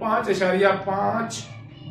5.5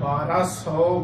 1200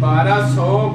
1200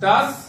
10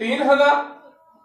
3,000,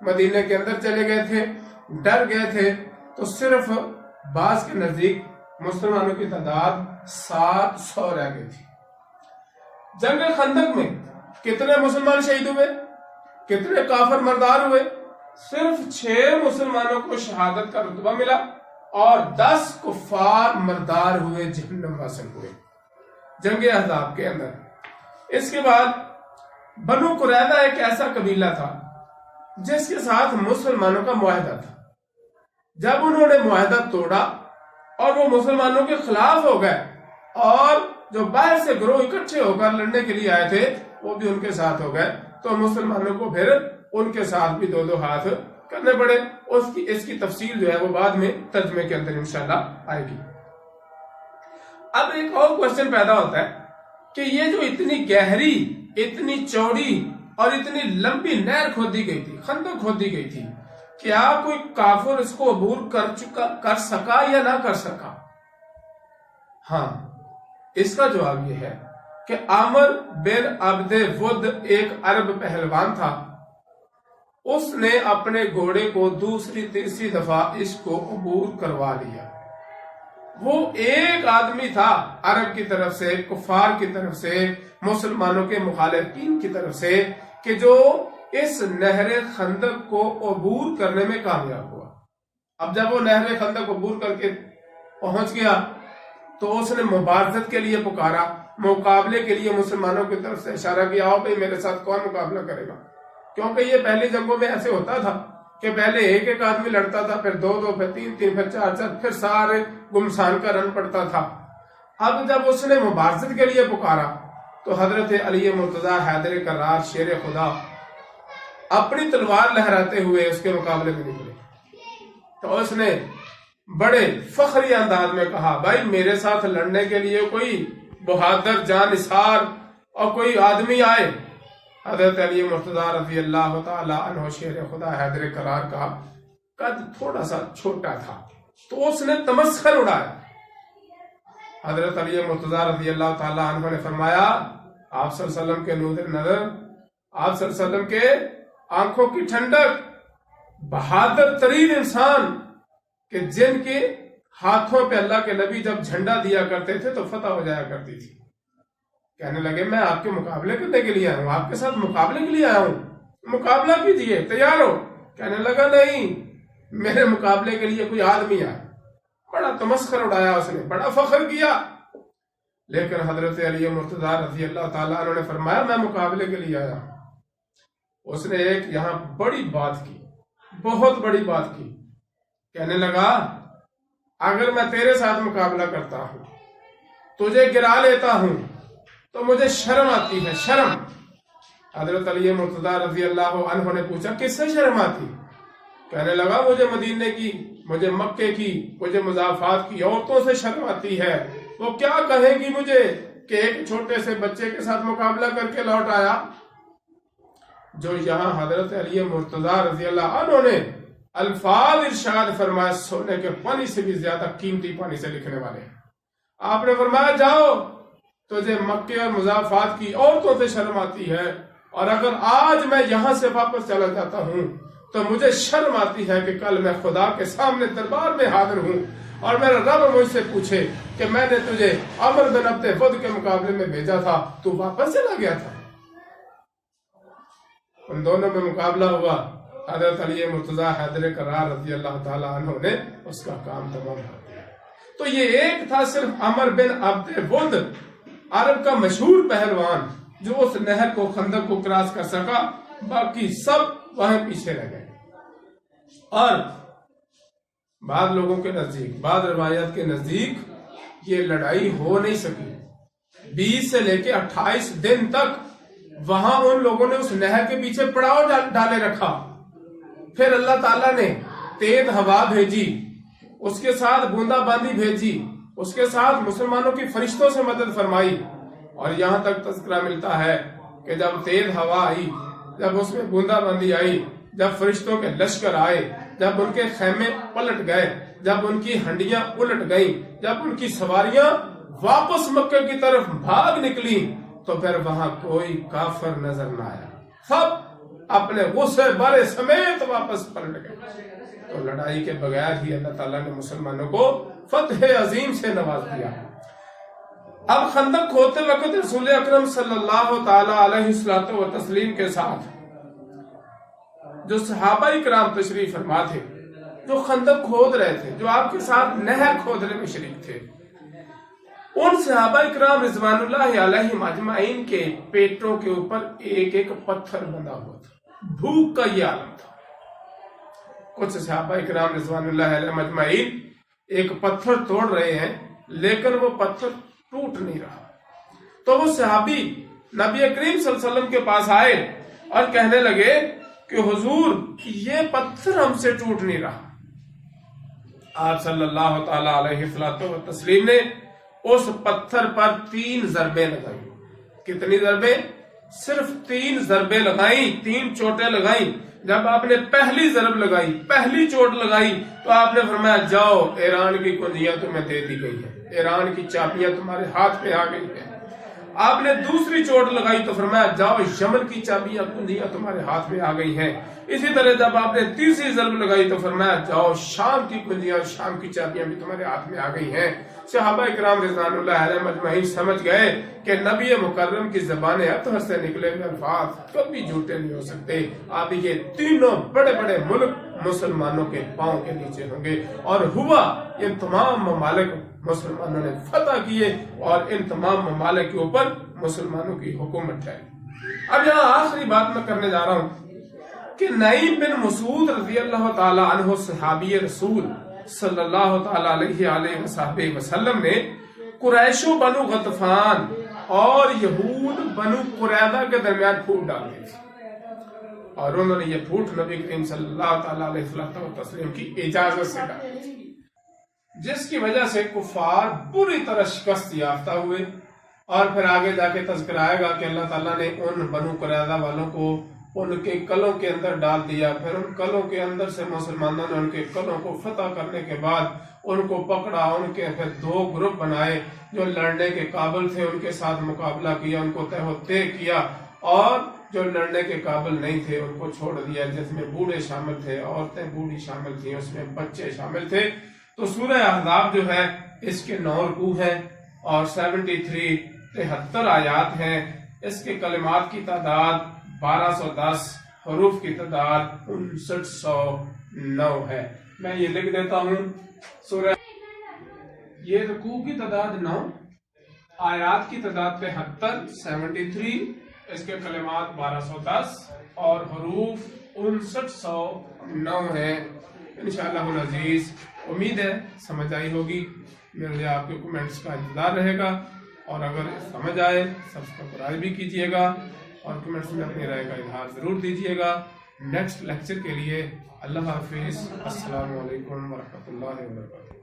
مدینے کے اندر چلے گئے تھے، ڈر گئے تھے، تو صرف بعض کے نزدیک مسلمانوں کی تعداد 700 رہ گئی تھی۔ جنگ خندق میں کتنے مسلمان شہید ہوئے، کتنے کافر مردار ہوئے؟ صرف 6 مسلمانوں کو شہادت کا رتبہ ملا اور 10 کفار مردار ہوئے، جہنم حاصل ہوئے جنگ احزاب کے اندر۔ اس کے بعد بنو قریظہ ایک ایسا قبیلہ تھا جس کے ساتھ مسلمانوں کا معاہدہ تھا۔ جب انہوں نے معاہدہ توڑا اور وہ مسلمانوں کے خلاف ہو گئے اور جو باہر سے گروہ اکٹھے ہو کر لڑنے کے لیے آئے تھے وہ بھی ان کے ساتھ ہو گئے، تو مسلمانوں کو پھر ان کے ساتھ بھی 2 ہاتھ کرنے پڑے۔ اس کی تفصیل جو ہے وہ بعد میں ترجمے کے اندر انشاءاللہ آئے گی۔ اب ایک اور کوشچن پیدا ہوتا ہے کہ یہ جو اتنی گہری، اتنی چوڑی اور اتنی لمبی نہر کھودی گئی تھی، خندق کھودی گئی تھی، کیا کوئی کافر اس کو عبور کر سکا یا نہ کر سکا؟ ہاں، اس کا جواب یہ ہے کہ عامر بن عبد ود ایک عرب پہلوان تھا، اس نے اپنے گھوڑے کو دوسری تیسری دفعہ اس کو عبور کروا لیا۔ وہ ایک آدمی تھا عرب کی طرف سے، کفار کی طرف سے، مسلمانوں کے مخالفین کی طرف سے، کہ جو اس نہر خندق کو عبور کرنے میں کامیاب ہوا۔ اب جب وہ نہر خندق عبور کر کے پہنچ گیا تو اس نے مبارزت کے لیے پکارا، مقابلے کے لیے مسلمانوں کی طرف سے اشارہ کیا، آؤ بھئی میرے ساتھ کون مقابلہ کرے گا؟ کیونکہ یہ پہلی جنگوں میں ایسے ہوتا تھا کہ پہلے ایک آدمی لڑتا تھا، پھر 2 پھر 3 پھر 4 پھر سارے گمسان کا رن پڑتا تھا۔ اب جب اس نے مبارزت کے لیے پکارا تو حضرت علی مرتضی حیدر کرار شیر خدا اپنی تلوار لہراتے ہوئے اس کے مقابلے میں نکلے، تو اس نے بڑے فخری انداز میں کہا، بھائی میرے ساتھ لڑنے کے لیے کوئی بہادر جان نثار اور کوئی آدمی آئے۔ حضرت علی مرتضی رضی اللہ تعالی عنہ شیر خدا حیدر کرار کا قد تھوڑا سا چھوٹا تھا، تو اس نے تمسخر اڑایا۔ حضرت علی مرتضی رضی اللہ تعالی عنہ نے فرمایا، آپ صلی اللہ علیہ وسلم کے نور نظر، آپ صلی اللہ علیہ وسلم کے آنکھوں کی ٹھنڈک، بہادر ترین انسان کہ جن کے ہاتھوں پہ اللہ کے نبی جب جھنڈا دیا کرتے تھے تو فتح ہو جایا کرتی تھی۔ کہنے لگے میں آپ کے مقابلے کرنے کے لیے آیا ہوں، آپ کے ساتھ مقابلے کے لیے آیا ہوں، مقابلہ کیجئے، تیار ہو؟ کہنے لگا نہیں، میرے مقابلے کے لیے کوئی آدمی آیا۔ بڑا تمسخر اڑایا اس نے، بڑا فخر کیا، لیکن حضرت علی مرتضی رضی اللہ تعالیٰ عنہ نے فرمایا میں مقابلے کے لیے آیا ہوں۔ اس نے ایک یہاں بڑی بات کی، بہت بڑی بات کی، کہنے لگا اگر میں تیرے ساتھ مقابلہ کرتا ہوں، تجھے گرا لیتا ہوں تو مجھے شرم آتی ہے، شرم۔ حضرت علی مرتضی رضی اللہ عنہ نے پوچھا کس سے شرم آتی؟ کہنے لگا مجھے مدینے کی، مجھے مکے کی، مجھے مضافات کی عورتوں سے شرم آتی ہے، وہ کیا کہے گی مجھے کہ ایک چھوٹے سے بچے کے ساتھ مقابلہ کر کے لوٹ آیا۔ جو یہاں حضرت علی مرتضی رضی اللہ عنہ نے الفاظ ارشاد فرمایا سونے کے پانی سے بھی زیادہ قیمتی پانی سے لکھنے والے، آپ نے فرمایا جاؤ، تجھے مکے اور مضافات کی عورتوں سے شرم آتی ہے، اور اگر آج میں یہاں سے واپس چلا جاتا ہوں تو مجھے شرم آتی ہے کہ کل میں خدا کے سامنے دربار میں حاضر ہوں اور میرا رب مجھ سے پوچھے کہ میں نے تجھے عمر بن عبد ود کے مقابلے میں بھیجا تھا، تو واپس چلا گیا تھا۔ ان دونوں میں مقابلہ ہوا، حضرت علی مرتضی حیدر کرار رضی اللہ تعالی عنہ نے اس کا کام تمام کر دیا۔ تو یہ ایک تھا صرف عمر بن عبد ود، عرب کا مشہور پہلوان، جو اس نہر کو، خندق کو کراس کر سکا، باقی سب وہاں پیچھے رہ گئے۔ اور بعض لوگوں کے نزدیک، بعض روایات کے نزدیک یہ لڑائی ہو نہیں سکی، 20 سے لے کے 28 دن تک وہاں ان لوگوں نے اس نہر کے پیچھے پڑاؤ ڈالے رکھا۔ پھر اللہ تعالیٰ نے تیز ہوا بھیجی، اس کے ساتھ بوندا باندی بھیجی، اس کے ساتھ مسلمانوں کی فرشتوں سے مدد فرمائی، اور یہاں تک تذکرہ ملتا ہے کہ جب تیز ہوا آئی، جب اس میں بوندا باندی آئی، جب فرشتوں کے لشکر آئے، جب ان کے خیمے پلٹ گئے، جب ان کی ہنڈیاں الٹ گئیں، جب ان کی سواریاں واپس مکے کی طرف بھاگ نکلی، تو پھر وہاں کوئی کافر نظر نہ آیا، سب اپنے غصے بارے سمیت واپس پلٹ گئے۔ تو لڑائی کے بغیر ہی اللہ تعالیٰ نے مسلمانوں کو فتح عظیم سے نواز دیا۔ اب خندق کھودتے وقت رسول اکرم صلی اللہ تعالی علیہ وسلم کے ساتھ جو صحابہ کرام تشریف فرما تھے، جو خندق کھود رہے تھے، جو آپ کے ساتھ نہر کھودنے میں شریک تھے، ان صحابہ کرام رضوان اللہ علیہم اجمعین کے پیٹوں کے اوپر ایک ایک پتھر بندھا ہوا تھا۔ بھوک کا یہ عالم تھا۔ کچھ صحابہ کرام رضوان اللہ علیہم اجمعین ایک پتھر توڑ رہے ہیں، لیکن وہ پتھر ٹوٹ نہیں رہا۔ تو وہ صحابی نبی کریم صلی اللہ علیہ وسلم کے پاس آئے اور کہنے لگے کہ حضور یہ پتھر ہم سے ٹوٹ نہیں رہا۔ آپ صلی اللہ تعالی علیہ وسلم نے اس پتھر پر 3 ضربیں لگائیں۔ کتنی ضربیں؟ صرف 3 ضربیں لگائیں، 3 چوٹیں لگائیں۔ جب آپ نے پہلی ضرب لگائی، پہلی چوٹ لگائی، تو آپ نے فرمایا جاؤ، ایران کی کنجیاں تمہیں دے دی گئی ہیں، ایران کی چابیاں تمہارے ہاتھ میں آ گئی ہیں۔ آپ نے دوسری چوٹ لگائی تو فرمایا جاؤ، یمن کی چابیاں کنجیاں تمہارے ہاتھ میں آ گئی ہیں۔ اسی طرح جب آپ نے تیسری ضرب لگائی تو فرمایا جاؤ، شام کی کنجیاں، شام کی چابیاں بھی تمہارے ہاتھ میں آ گئی ہیں۔ صحابہ کرام رضوان اللہ علیہم اجمعین سمجھ گئے کہ نبی مکرم کی زبان اطہر سے نکلے ہوئے الفاظ کبھی جھوٹے نہیں ہو سکتے۔ اب یہ تینوں بڑے بڑے ملک مسلمانوں کے پاؤں کے نیچے ہوں گے، اور ہوا یہ تمام ممالک مسلمانوں نے فتح کیے اور ان تمام ممالک کے اوپر مسلمانوں کی حکومت ہے۔ اب یہاں آخری بات میں کرنے جا رہا ہوں کہ نعیم بن مسعود رضی اللہ تعالی عنہ صحابی رسول صلی اللہ تعالی علیہ وسلم نے قریش و بنو غطفان اور یہود بنو قریظہ کے درمیان پھوٹ ڈال دی تھی، اور انہوں نے یہ پھوٹ نبی کریم صلی اللہ تعالی علیہ وسلم کی اجازت سے ڈالی تھی، جس کی وجہ سے کفار بری طرح شکست یافتہ ہوئے۔ اور پھر آگے جا کے تذکر آئے گا کہ اللہ تعالیٰ نے ان بنو قریظہ والوں کو ان کے قلعوں کے اندر ڈال دیا۔ پھر ان قلعوں کے اندر سے مسلمانوں نے ان کے قلعوں کو فتح کرنے کے بعد ان کو پکڑا، ان کے پھر 2 گروپ بنائے، جو لڑنے کے قابل تھے ان کے ساتھ مقابلہ کیا، ان کو تہ و تہ کیا، اور جو لڑنے کے قابل نہیں تھے ان کو چھوڑ دیا، جس میں بوڑھے شامل تھے، عورتیں بوڑھی شامل تھیں، اس میں بچے شامل تھے۔ تو سورہ احزاب جو ہے اس کے 9 رکوع ہیں اور 73 آیات ہیں۔ اس کے کلمات کی تعداد 1210، حروف کی تعداد 5909 ہے۔ میں یہ لکھ دیتا ہوں، سورہ یہ رکوع کی تعداد 9، آیات کی تعداد 73، اس کے کلمات 1210 اور حروف 5909 ہیں۔ انشاءاللہ العزیز امید ہے سمجھ آئی ہوگی۔ میرے آپ کے کمنٹس کا انتظار رہے گا، اور اگر سمجھ آئے سبسکرائب بھی کیجیے گا اور کمنٹس میں اپنی رائے کا اظہار ضرور دیجیے گا۔ نیکسٹ لیکچر کے لیے اللہ حافظ، السلام علیکم ورحمۃ اللہ وبرکاتہ۔